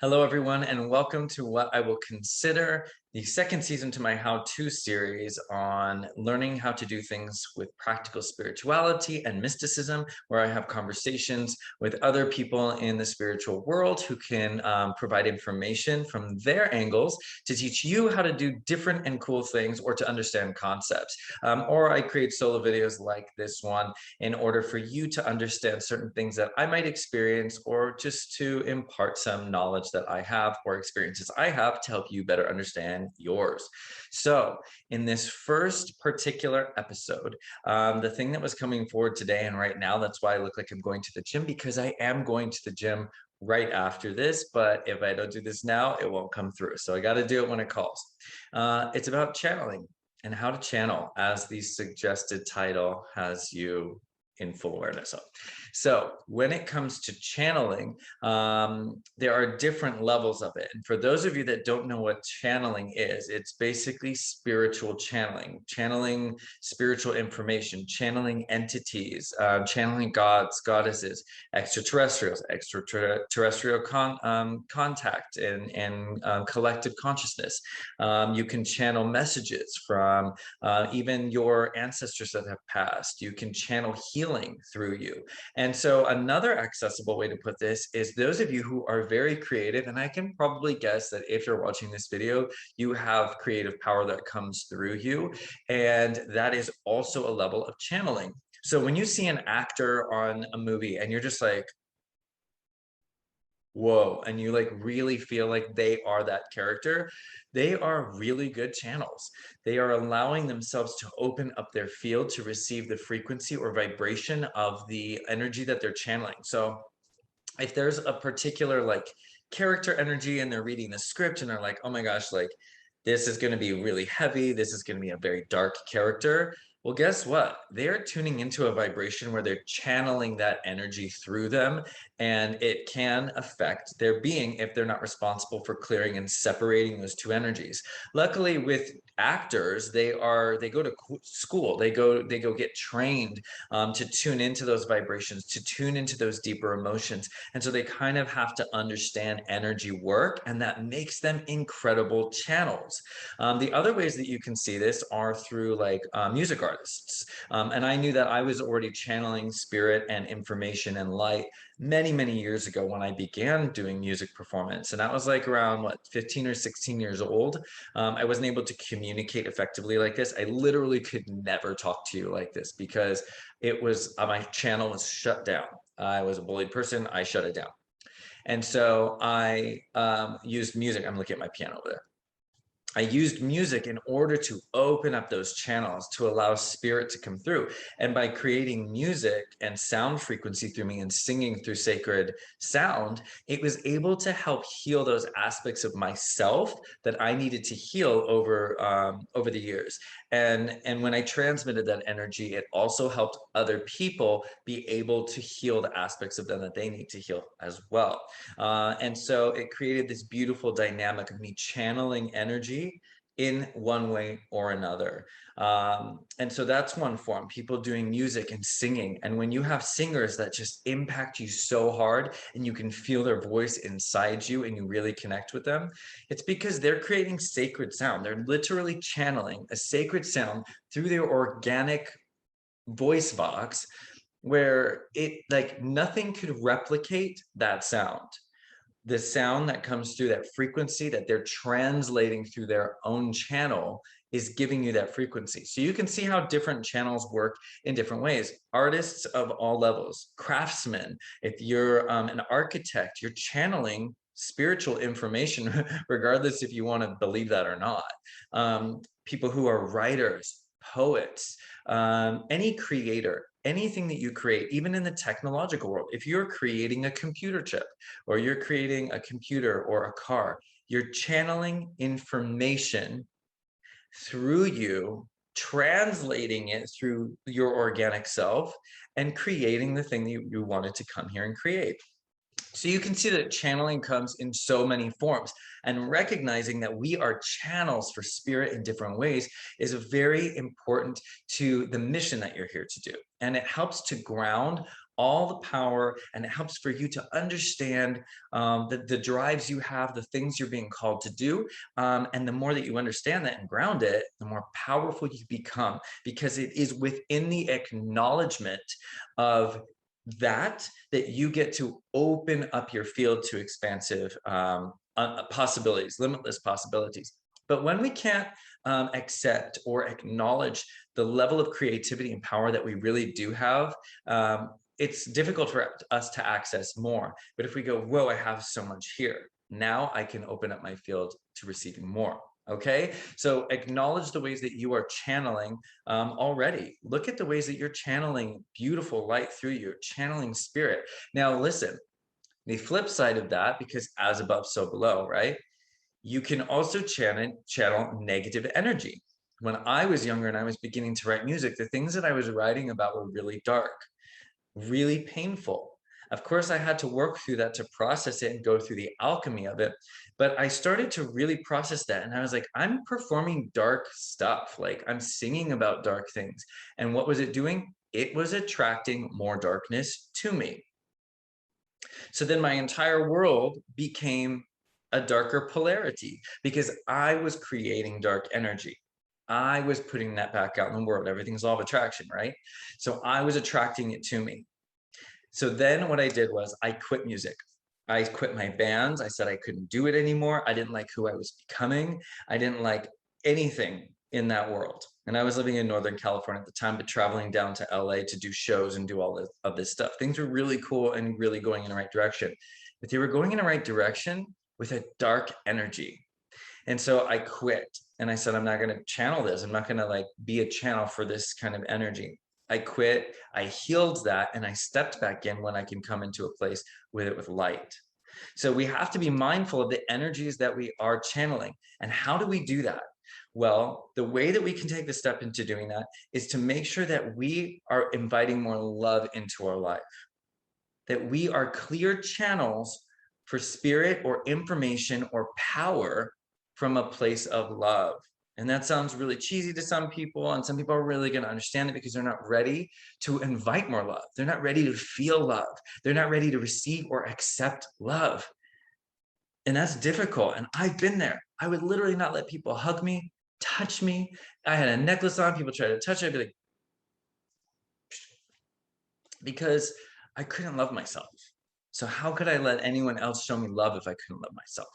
Hello, everyone, and welcome to what I will consider the second season to my how-to series on learning how to do things with practical spirituality and mysticism, where I have conversations with other people in the spiritual world who can provide information from their angles to teach you how to do different and cool things or to understand concepts. Or I create solo videos like this one in order for you to understand certain things that I might experience or just to impart some knowledge that I have or experiences I have to help you better understand yours. So in this first particular episode, the thing that was coming forward today and right now, that's why I look like I'm going to the gym, because I am going to the gym right after this, but if I don't do this now, it won't come through. So I got to do it when it calls. It's about channeling and how to channel, as the suggested title has you in full awareness of. So when it comes to channeling, there are different levels of it. And for those of you that don't know what channeling is, it's basically spiritual channeling spiritual information, channeling entities, channeling gods, goddesses, extraterrestrial contact and collective consciousness. You can channel messages from even your ancestors that have passed. You can channel healing through you. And so another accessible way to put this is those of you who are very creative, and I can probably guess that if you're watching this video, you have creative power that comes through you. And that is also a level of channeling. So when you see an actor on a movie and you're just like, whoa, and you like really feel like they are that character, they are really good channels. They are allowing themselves to open up their field to receive the frequency or vibration of the energy that they're channeling. So if there's a particular like character energy and they're reading the script and they're like, oh my gosh, like this is going to be really heavy, this is going to be a very dark character, well, guess what? They're tuning into a vibration where they're channeling that energy through them, and it can affect their being if they're not responsible for clearing and separating those two energies. Luckily, with actors, they go to school, they go get trained to tune into those vibrations, to tune into those deeper emotions, and so they kind of have to understand energy work, and that makes them incredible channels. The other ways that you can see this are through like music artists. And I knew that I was already channeling spirit and information and light many years ago when I began doing music performance. And that was like around what, 15 or 16 years old. I wasn't able to communicate effectively like this. I literally could never talk to you like this because it was my channel was shut down. I was a bullied person. I shut it down. And so I used music. I'm looking at my piano over there. I used music in order to open up those channels to allow spirit to come through. And by creating music and sound frequency through me and singing through sacred sound, it was able to help heal those aspects of myself that I needed to heal over the years. And when I transmitted that energy, it also helped other people be able to heal the aspects of them that they need to heal as well. And so it created this beautiful dynamic of me channeling energy in one way or another. And so that's one form, people doing music and singing. And when you have singers that just impact you so hard and you can feel their voice inside you and you really connect with them, it's because they're creating sacred sound. They're literally channeling a sacred sound through their organic voice box, where it like nothing could replicate that sound. The sound that comes through that frequency that they're translating through their own channel is giving you that frequency. So you can see how different channels work in different ways. Artists of all levels, craftsmen, if you're an architect, you're channeling spiritual information, regardless if you want to believe that or not. People who are writers, poets, any creator, anything that you create, even in the technological world, if you're creating a computer chip or you're creating a computer or a car, you're channeling information through you, translating it through your organic self, and creating the thing that you wanted to come here and create. So you can see that channeling comes in so many forms, and recognizing that we are channels for spirit in different ways is very important to the mission that you're here to do. And it helps to ground all the power, and it helps for you to understand the drives you have, the things you're being called to do. And the more that you understand that and ground it, the more powerful you become, because it is within the acknowledgement of that you get to open up your field to expansive possibilities, limitless possibilities. But when we can't accept or acknowledge the level of creativity and power that we really do have, it's difficult for us to access more. But if we go, whoa, I have so much here, now I can open up my field to receiving more. Okay, so acknowledge the ways that you are channeling already. Look at the ways that you're channeling beautiful light through you, channeling spirit. Now, listen, the flip side of that, because as above, so below, right? You can also channel negative energy. When I was younger and I was beginning to write music, the things that I was writing about were really dark, really painful. Of course, I had to work through that to process it and go through the alchemy of it. But I started to really process that. And I was like, I'm performing dark stuff. Like, I'm singing about dark things. And what was it doing? It was attracting more darkness to me. So then my entire world became a darker polarity because I was creating dark energy. I was putting that back out in the world. Everything's law of attraction, right? So I was attracting it to me. So then what I did was I quit music. I quit my bands. I said I couldn't do it anymore. I didn't like who I was becoming. I didn't like anything in that world. And I was living in Northern California at the time, but traveling down to LA to do shows and do all of this stuff. Things were really cool and really going in the right direction. But they were going in the right direction with a dark energy. And so I quit and I said, I'm not going to channel this. I'm not going to like be a channel for this kind of energy. I quit, I healed that, and I stepped back in when I can come into a place with it with light. So we have to be mindful of the energies that we are channeling. And how do we do that? Well, the way that we can take the step into doing that is to make sure that we are inviting more love into our life, that we are clear channels for spirit or information or power from a place of love. And that sounds really cheesy to some people, and some people are really going to understand it because they're not ready to invite more love. They're not ready to feel love. They're not ready to receive or accept love. And that's difficult. And I've been there. I would literally not let people hug me, touch me. I had a necklace on. People tried to touch it. I'd be like, because I couldn't love myself. So how could I let anyone else show me love if I couldn't love myself?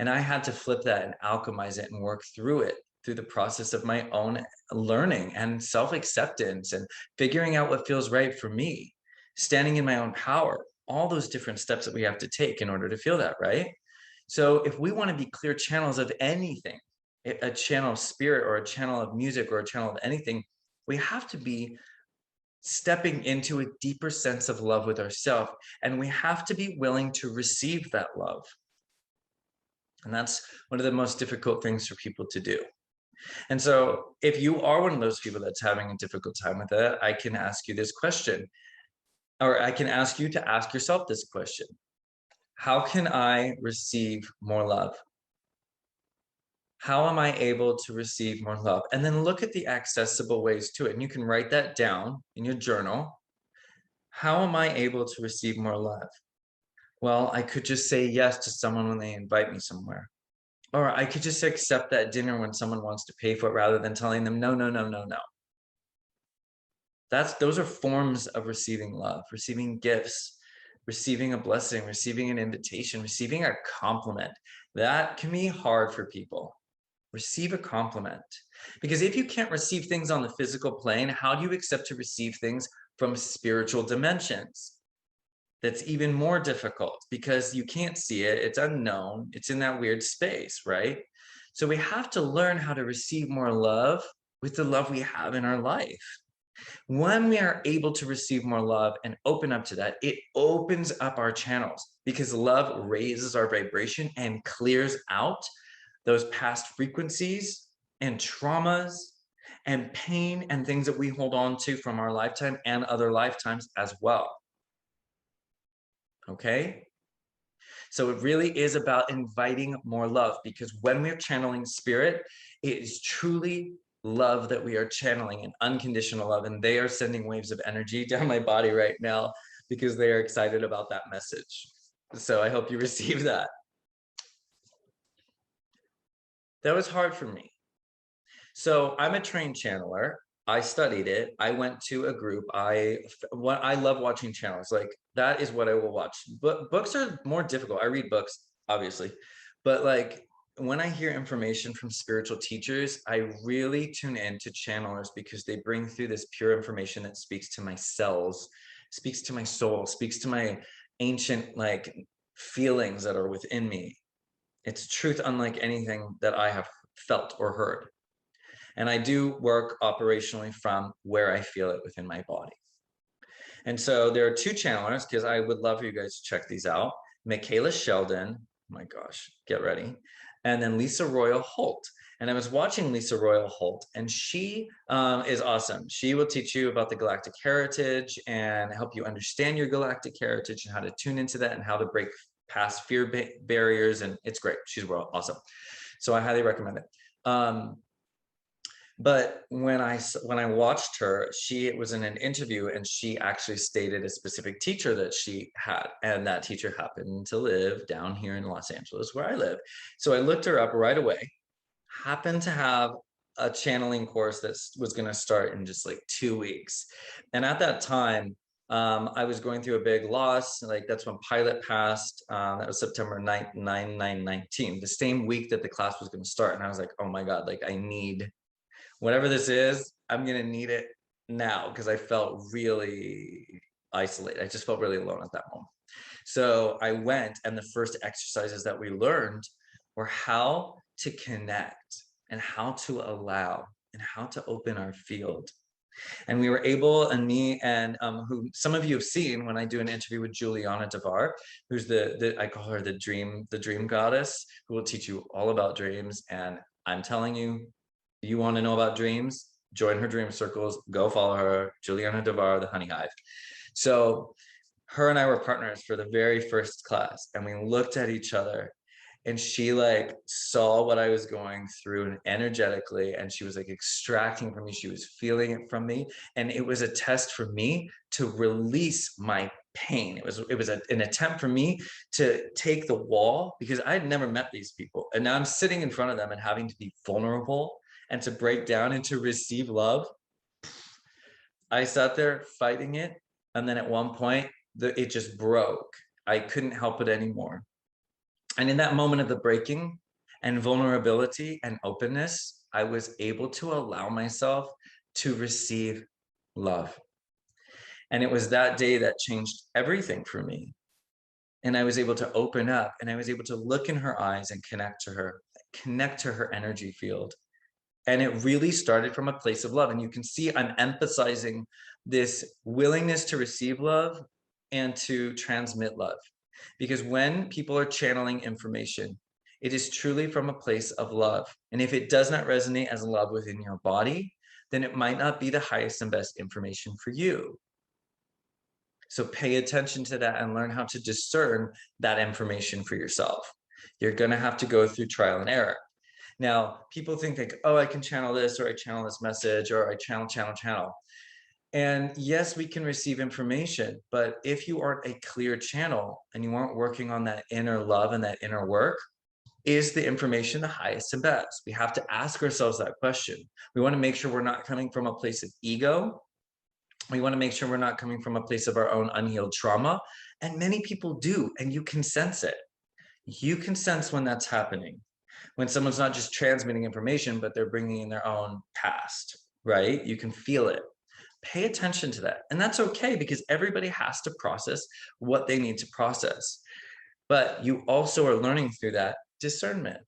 And I had to flip that and alchemize it and work through it through the process of my own learning and self-acceptance and figuring out what feels right for me, standing in my own power, all those different steps that we have to take in order to feel that, right? So if we want to be clear channels of anything, a channel of spirit or a channel of music or a channel of anything, we have to be stepping into a deeper sense of love with ourselves, and we have to be willing to receive that love. And that's one of the most difficult things for people to do. And so if you are one of those people that's having a difficult time with it, I can ask you this question, or I can ask you to ask yourself this question. How can I receive more love? How am I able to receive more love? And then look at the accessible ways to it. And you can write that down in your journal. How am I able to receive more love? Well, I could just say yes to someone when they invite me somewhere. Or I could just accept that dinner when someone wants to pay for it rather than telling them, no, no, no, no, no. Those are forms of receiving love, receiving gifts, receiving a blessing, receiving an invitation, receiving a compliment. That can be hard for people. Receive a compliment. Because if you can't receive things on the physical plane, how do you accept to receive things from spiritual dimensions? That's even more difficult because you can't see it. It's unknown. It's in that weird space, right? So we have to learn how to receive more love with the love we have in our life. When we are able to receive more love and open up to that, it opens up our channels because love raises our vibration and clears out those past frequencies and traumas and pain and things that we hold on to from our lifetime and other lifetimes as well. Okay? So it really is about inviting more love, because when we're channeling spirit, it is truly love that we are channeling, and unconditional love. And they are sending waves of energy down my body right now because they are excited about that message. So I hope you receive that. That was hard for me. So I'm a trained channeler. I studied it. I went to a group. I love watching channels. Like that is what I will watch. But books are more difficult. I read books, obviously. But like when I hear information from spiritual teachers, I really tune in to channelers because they bring through this pure information that speaks to my cells, speaks to my soul, speaks to my ancient like feelings that are within me. It's truth unlike anything that I have felt or heard. And I do work operationally from where I feel it within my body. And so there are two channelers, because I would love for you guys to check these out. Michaela Sheldon, oh my gosh, get ready. And then Lisa Royal Holt. And I was watching Lisa Royal Holt, and she is awesome. She will teach you about the galactic heritage and help you understand your galactic heritage and how to tune into that and how to break past fear barriers. And it's great. She's awesome. So I highly recommend it. But when I watched her, she was in an interview and she actually stated a specific teacher that she had, and that teacher happened to live down here in Los Angeles where I live. So I looked her up right away, happened to have a channeling course that was going to start in just like 2 weeks. And at that time, I was going through a big loss. Like that's when Pilot passed. That was September 9th, 19, the same week that the class was going to start. And I was like, oh my God, like I need whatever this is, I'm going to need it now, because I felt really isolated. I just felt really alone at that moment. So I went, and the first exercises that we learned were how to connect and how to allow and how to open our field. And we were able, and me and who some of you have seen when I do an interview with Juliana Devar, who's the I call her the dream goddess, who will teach you all about dreams. And I'm telling you, you want to know about dreams? Join her dream circles. Go follow her, Juliana Devar, the Honey Hive. So her and I were partners for the very first class, and we looked at each other, and she like saw what I was going through and energetically, and she was like extracting from me. She was feeling it from me, and it was a test for me to release my pain. It was an attempt for me to take the wall, because I had never met these people, and now I'm sitting in front of them and having to be vulnerable and to break down and to receive love. I sat there fighting it, and then at one point it just broke. I couldn't help it anymore. And in that moment of the breaking and vulnerability and openness, I was able to allow myself to receive love. And it was that day that changed everything for me. And I was able to open up, and I was able to look in her eyes and connect to her energy field. And it really started from a place of love. And you can see I'm emphasizing this willingness to receive love and to transmit love. Because when people are channeling information, it is truly from a place of love. And if it does not resonate as love within your body, then it might not be the highest and best information for you. So pay attention to that and learn how to discern that information for yourself. You're going to have to go through trial and error. Now, people think like, oh, I can channel this, or I channel this message, or I channel. And yes, we can receive information, but if you aren't a clear channel and you aren't working on that inner love and that inner work, is the information the highest and best? We have to ask ourselves that question. We want to make sure we're not coming from a place of ego. We want to make sure we're not coming from a place of our own unhealed trauma. And many people do, and you can sense it. You can sense when that's happening, when someone's not just transmitting information, but they're bringing in their own past, right? You can feel it. Pay attention to that. And that's okay, because everybody has to process what they need to process. But you also are learning through that discernment.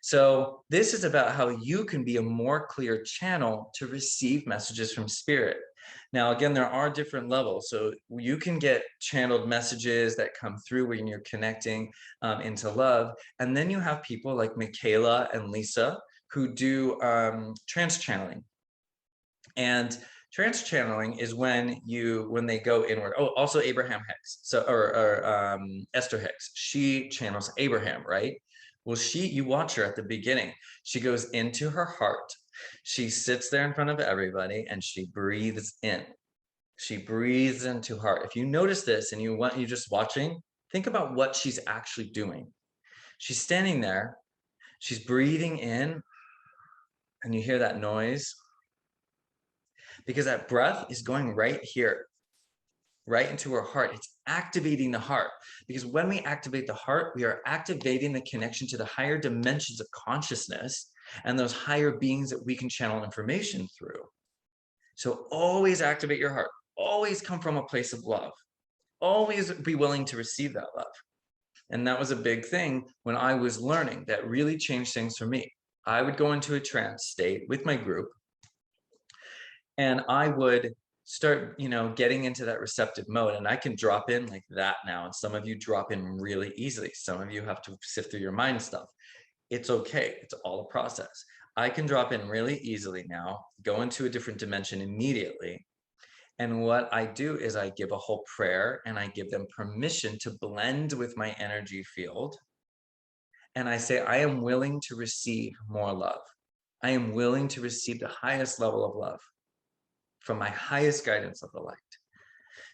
So this is about how you can be a more clear channel to receive messages from spirit. Now, again, there are different levels. So you can get channeled messages that come through when you're connecting into love. And then you have people like Michaela and Lisa who do trance channeling. And trance channeling is when they go inward. Oh, also Abraham Hicks. So, or Esther Hicks. She channels Abraham, right? Well, you watch her at the beginning. She goes into her heart. She sits there in front of everybody and she breathes in. She breathes into heart. If you notice this and you're just watching, think about what she's actually doing. She's standing there, she's breathing in, and you hear that noise because that breath is going right here, right into her heart. It's activating the heart, because when we activate the heart, we are activating the connection to the higher dimensions of consciousness and those higher beings that we can channel information through. So always activate your heart. Always come from a place of love. Always be willing to receive that love. And that was a big thing when I was learning that really changed things for me. I would go into a trance state with my group and I would start, getting into that receptive mode. And I can drop in like that now. And some of you drop in really easily. Some of you have to sift through your mind stuff. It's okay. It's all a process. I can drop in really easily now, go into a different dimension immediately. And what I do is I give a whole prayer and I give them permission to blend with my energy field. And I say, I am willing to receive more love. I am willing to receive the highest level of love from my highest guidance of the light.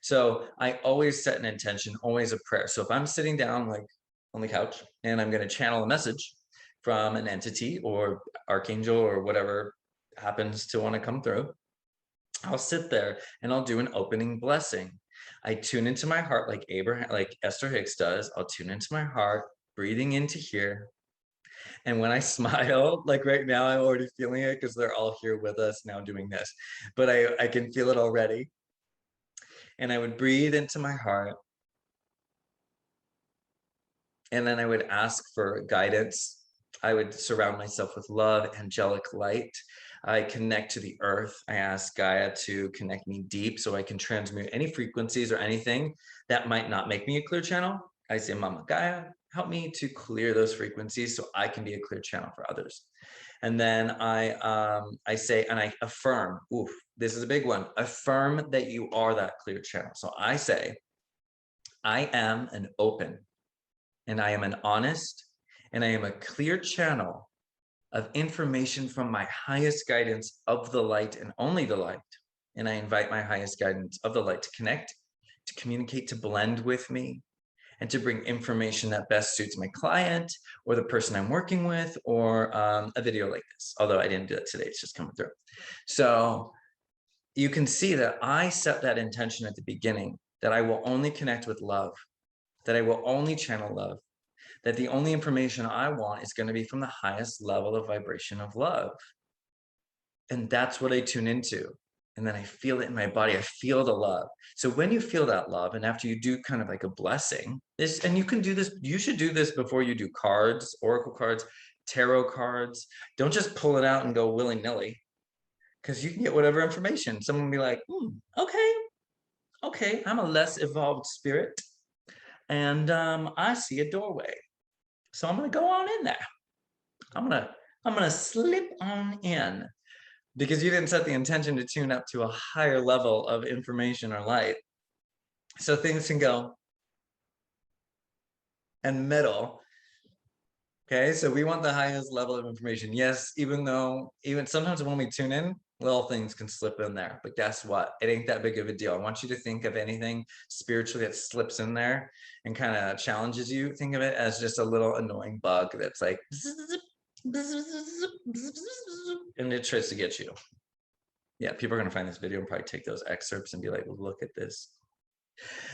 So I always set an intention, always a prayer. So if I'm sitting down like on the couch and I'm going to channel a message from an entity or archangel or whatever happens to want to come through, I'll sit there and I'll do an opening blessing. I tune into my heart like Abraham, like Esther Hicks does. I'll tune into my heart, breathing into here. And when I smile, like right now, I'm already feeling it because they're all here with us now doing this, but I can feel it already. And I would breathe into my heart. And then I would ask for guidance. I would surround myself with love, angelic light. I connect to the earth. I ask Gaia to connect me deep so I can transmute any frequencies or anything that might not make me a clear channel. I say, Mama Gaia, help me to clear those frequencies so I can be a clear channel for others. And then I say, and I affirm, oof, this is a big one, affirm that you are that clear channel. So I say, I am an open, and I am an honest, and I am a clear channel of information from my highest guidance of the light and only the light. And I invite my highest guidance of the light to connect, to communicate, to blend with me, and to bring information that best suits my client or the person I'm working with, or a video like this. Although I didn't do that today, it's just coming through. So you can see that I set that intention at the beginning, that I will only connect with love, that I will only channel love, that the only information I want is going to be from the highest level of vibration of love. And that's what I tune into. And then I feel it in my body. I feel the love. So when you feel that love, and after you do kind of like a blessing, and you can do this, you should do this before you do cards, oracle cards, tarot cards. Don't just pull it out and go willy-nilly, because you can get whatever information. Someone will be like, okay, I'm a less evolved spirit. And I see a doorway. So I'm going to go on in there. I'm going to slip on in, because you didn't set the intention to tune up to a higher level of information or light. So things can go and middle. Okay, so we want the highest level of information. Yes, even sometimes when we tune in, little things can slip in there. But guess what? It ain't that big of a deal. I want you to think of anything spiritually that slips in there and kind of challenges you. Think of it as just a little annoying bug that's like, and it tries to get you. Yeah, people are going to find this video and probably take those excerpts and be like, well, look at this.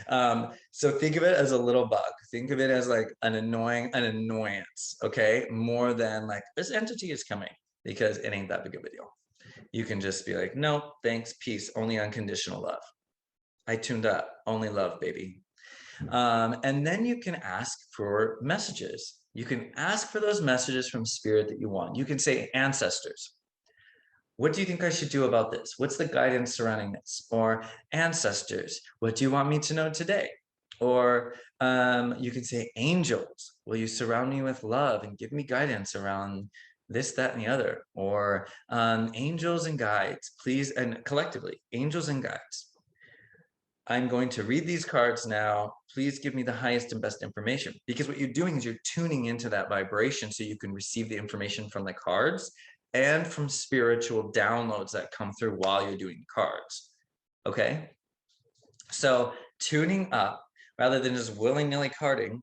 So think of it as a little bug. Think of it as like an annoyance, okay? More than like, this entity is coming, because it ain't that big of a deal. You can just be like, no, thanks, peace, only unconditional love. I tuned up, only love, baby. And then you can ask for messages. You can ask for those messages from spirit that you want. You can say, ancestors, what do you think I should do about this? What's the guidance surrounding this? Or ancestors, what do you want me to know today? Or you can say, angels, will you surround me with love and give me guidance around this, that, and the other? Or angels and guides, please, and collectively, angels and guides. I'm going to read these cards now. Please give me the highest and best information. Because what you're doing is you're tuning into that vibration so you can receive the information from the cards and from spiritual downloads that come through while you're doing cards. Okay? So tuning up rather than just willy-nilly carding,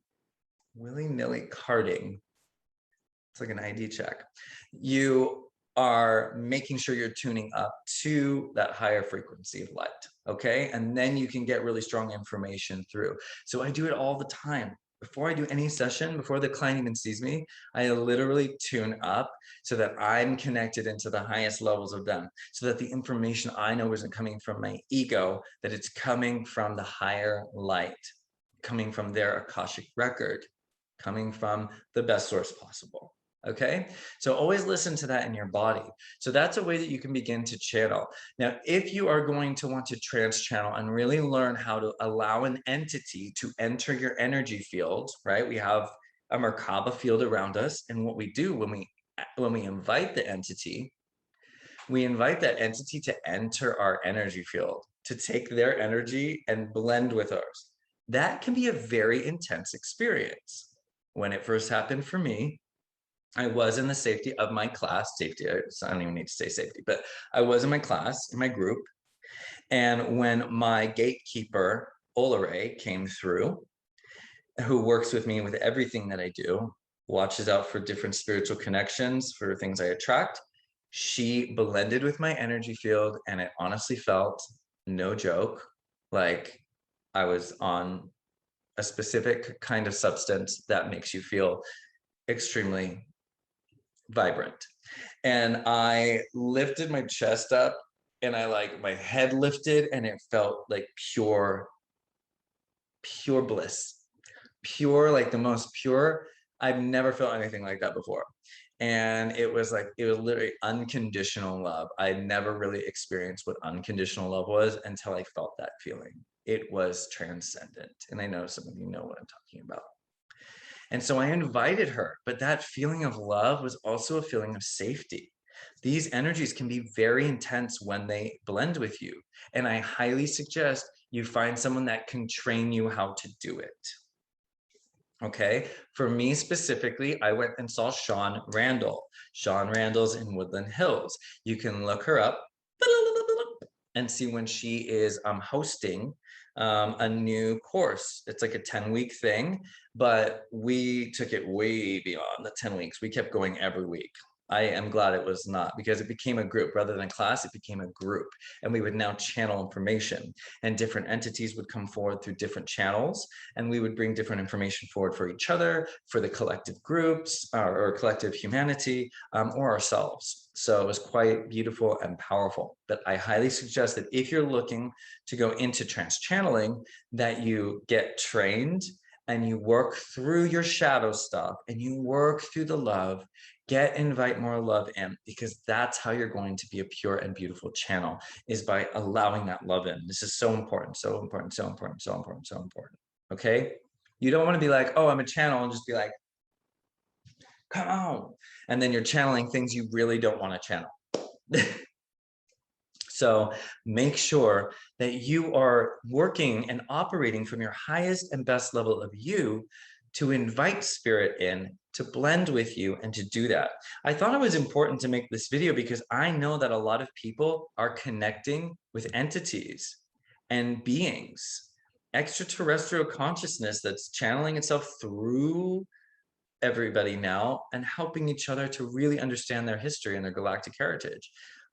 it's like an ID check. You are making sure you're tuning up to that higher frequency of light, okay? And then you can get really strong information through. So I do it all the time. Before I do any session, before the client even sees me, I literally tune up so that I'm connected into the highest levels of them, so that the information I know isn't coming from my ego, that it's coming from the higher light, coming from their Akashic record, coming from the best source possible. Okay, so always listen to that in your body. So that's a way that you can begin to channel. Now, if you are going to want to trans channel and really learn how to allow an entity to enter your energy field, right? We have a Merkaba field around us, and what we do when we invite the entity, we invite that entity to enter our energy field, to take their energy and blend with ours. That can be a very intense experience. When it first happened for me, I was in the safety of my class, safety, I don't even need to say safety, but I was in my class, in my group. And when my gatekeeper, Olare, came through, who works with me with everything that I do, watches out for different spiritual connections, for things I attract, she blended with my energy field, and it honestly felt, no joke, like I was on a specific kind of substance that makes you feel extremely vibrant. And I lifted my chest up, and my head lifted, and it felt like pure bliss, pure, like the most pure. I've never felt anything like that before. And it was literally unconditional love. I never really experienced what unconditional love was until I felt that feeling. It was transcendent. And I know some of you know what I'm talking about. And so I invited her, but that feeling of love was also a feeling of safety. These energies can be very intense when they blend with you. And I highly suggest you find someone that can train you how to do it. Okay, for me specifically, I went and saw Sean Randall. Sean Randall's in Woodland Hills. You can look her up and see when she is hosting a new course. It's like a 10-week thing, but we took it way beyond the 10 weeks. We kept going every week. I am glad it was not, because it became a group rather than a class. It became a group, and we would now channel information, and different entities would come forward through different channels, and we would bring different information forward for each other, for the collective groups or collective humanity, or ourselves. So it was quite beautiful and powerful. But I highly suggest that if you're looking to go into trance channeling, that you get trained and you work through your shadow stuff and you work through the love. Invite more love in, because that's how you're going to be a pure and beautiful channel, is by allowing that love in. This is so important, so important, so important, so important, so important. Okay? You don't want to be like, oh, I'm a channel, and just be like, come on. And then you're channeling things you really don't want to channel. So make sure that you are working and operating from your highest and best level of you to invite spirit in, to blend with you, and to do that. I thought it was important to make this video because I know that a lot of people are connecting with entities and beings, extraterrestrial consciousness that's channeling itself through everybody now and helping each other to really understand their history and their galactic heritage.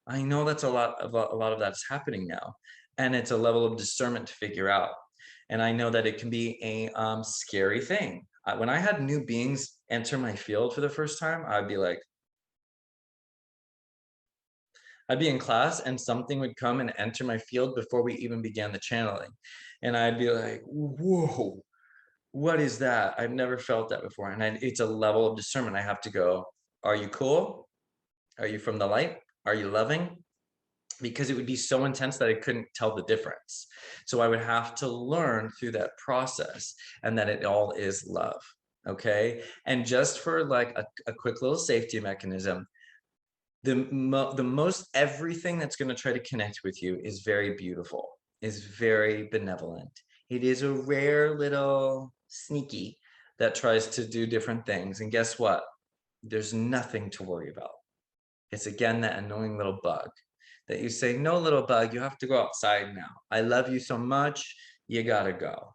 I know that's a lot of that's happening now, and it's a level of discernment to figure out. And I know that it can be a scary thing. When I had new beings enter my field for the first time, I'd be in class and something would come and enter my field before we even began the channeling. And I'd be like, whoa, what is that? I've never felt that before. And it's a level of discernment. I have to go, are you cool? Are you from the light? Are you loving? Because it would be so intense that I couldn't tell the difference. So I would have to learn through that process, and that it all is love. Okay. And just for like a quick little safety mechanism, the most everything that's going to try to connect with you is very beautiful, is very benevolent. It is a rare little sneaky that tries to do different things. And guess what? There's nothing to worry about. It's again that annoying little bug that you say, no, little bug, you have to go outside now. I love you so much, you gotta go.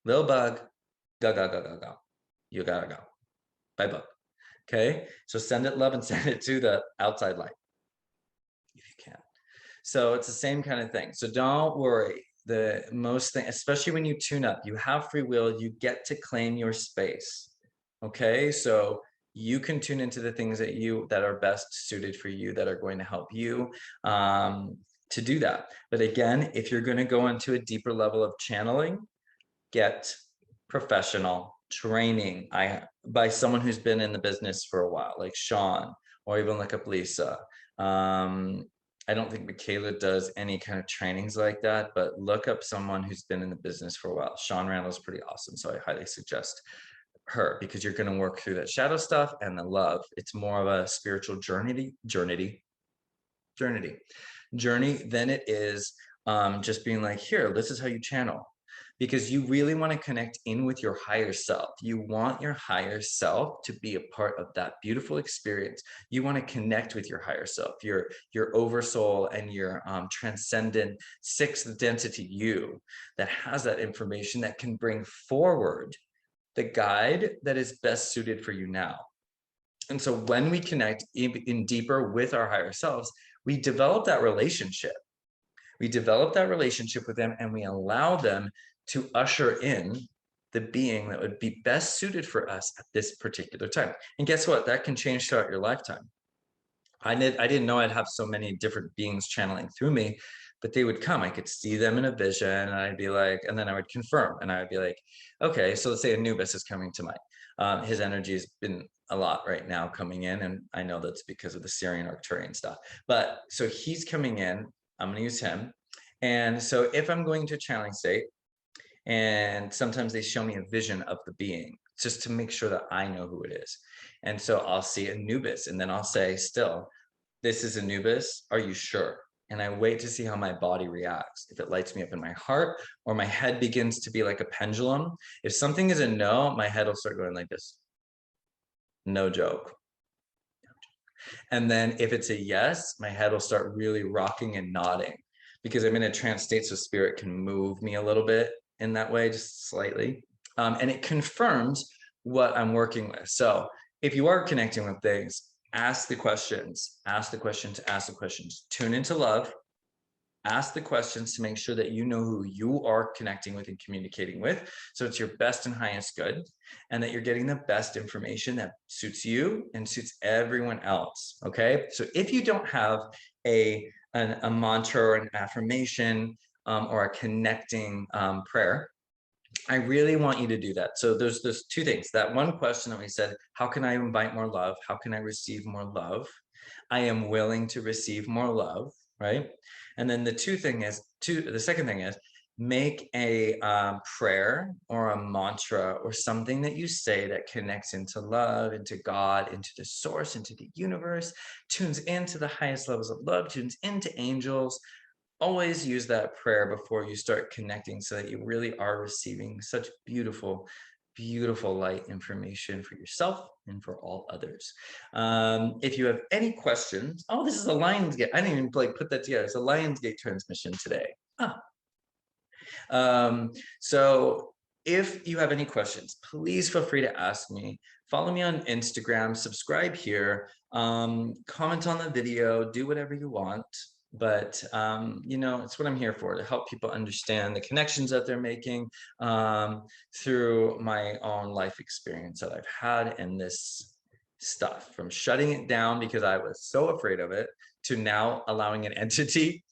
Little bug, go, go, go, go, go. You gotta go. Bye, bug. Okay, so send it love and send it to the outside light if you can. So it's the same kind of thing. So don't worry. The most thing, especially when you tune up, you have free will, you get to claim your space. Okay, so you can tune into the things that are best suited for you, that are going to help you to do that. But again, if you're going to go into a deeper level of channeling, get professional training by someone who's been in the business for a while, like Sean, or even look up Lisa. I don't think Michaela does any kind of trainings like that, but look up someone who's been in the business for a while. Sean Randall's pretty awesome, so I highly suggest her, because you're going to work through that shadow stuff and the love. It's more of a spiritual journey than it is just being like, here, this is how you channel. Because you really want to connect in with your higher self. You want your higher self to be a part of that beautiful experience. You want to connect with your higher self, your oversoul, and your transcendent sixth identity you, that has that information that can bring forward the guide that is best suited for you now. And so when we connect in deeper with our higher selves, we develop that relationship. We develop that relationship with them, and we allow them to usher in the being that would be best suited for us at this particular time. And guess what? That can change throughout your lifetime. I didn't know I'd have so many different beings channeling through me, but they would come. I could see them in a vision, and I'd be like, and then I would confirm, and I would be like, okay, so let's say Anubis is coming to mind. His energy has been a lot right now coming in, and I know that's because of the Syrian Arcturian stuff. But so he's coming in. I'm going to use him. And so if I'm going to a channeling state, and sometimes they show me a vision of the being just to make sure that I know who it is. And so I'll see Anubis, and then I'll say, still, this is Anubis. Are you sure? And I wait to see how my body reacts. If it lights me up in my heart, or my head begins to be like a pendulum. If something is a no, my head will start going like this. No joke. And then if it's a yes, my head will start really rocking and nodding, because I'm in a trance state, so spirit can move me a little bit in that way, just slightly. And it confirms what I'm working with. So if you are connecting with things, ask the questions, tune into love, ask the questions to make sure that you know who you are connecting with and communicating with. So it's your best and highest good, and that you're getting the best information that suits you and suits everyone else. Okay. So if you don't have a mantra or an affirmation or a connecting prayer, I really want you to do that. So there's two things. That one question that we said, how can I invite more love? How can I receive more love? I am willing to receive more love, right? And then the second thing is, make a prayer or a mantra or something that you say that connects into love, into God, into the source, into the universe, tunes into the highest levels of love, tunes into angels. Always use that prayer before you start connecting, so that you really are receiving such beautiful, beautiful light information for yourself and for all others. If you have any questions, oh, this is a Lionsgate. I didn't even put that together. It's a Lionsgate transmission today. So if you have any questions, please feel free to ask me. Follow me on Instagram, subscribe here, comment on the video, do whatever you want. But, it's what I'm here for, to help people understand the connections that they're making through my own life experience that I've had in this stuff, from shutting it down because I was so afraid of it, to now allowing an entity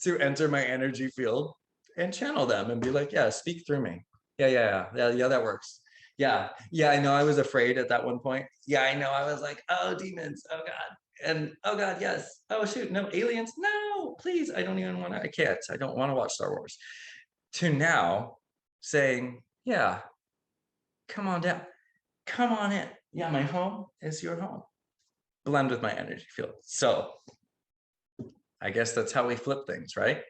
to enter my energy field and channel them and be like, yeah, speak through me. Yeah, that works. Yeah, I know I was afraid at that one point. Yeah, I know I was like, oh, demons, oh God. And oh God, yes. Oh shoot, no, aliens, no, please. I don't want to watch Star Wars. To now saying, yeah, come on down, come on in. Yeah, my home is your home. Blend with my energy field. So I guess that's how we flip things, right?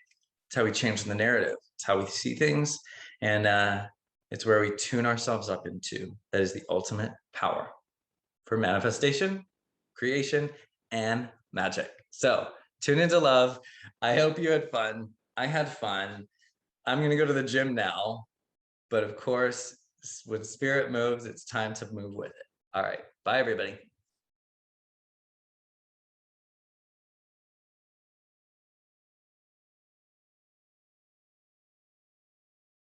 It's how we change the narrative. It's how we see things. And it's where we tune ourselves up into. That is the ultimate power for manifestation, creation, and Magic. So tune into love. I hope you had fun. I had fun. I'm going to go to the gym now. But of course, when spirit moves, it's time to move with it. All right. Bye, everybody.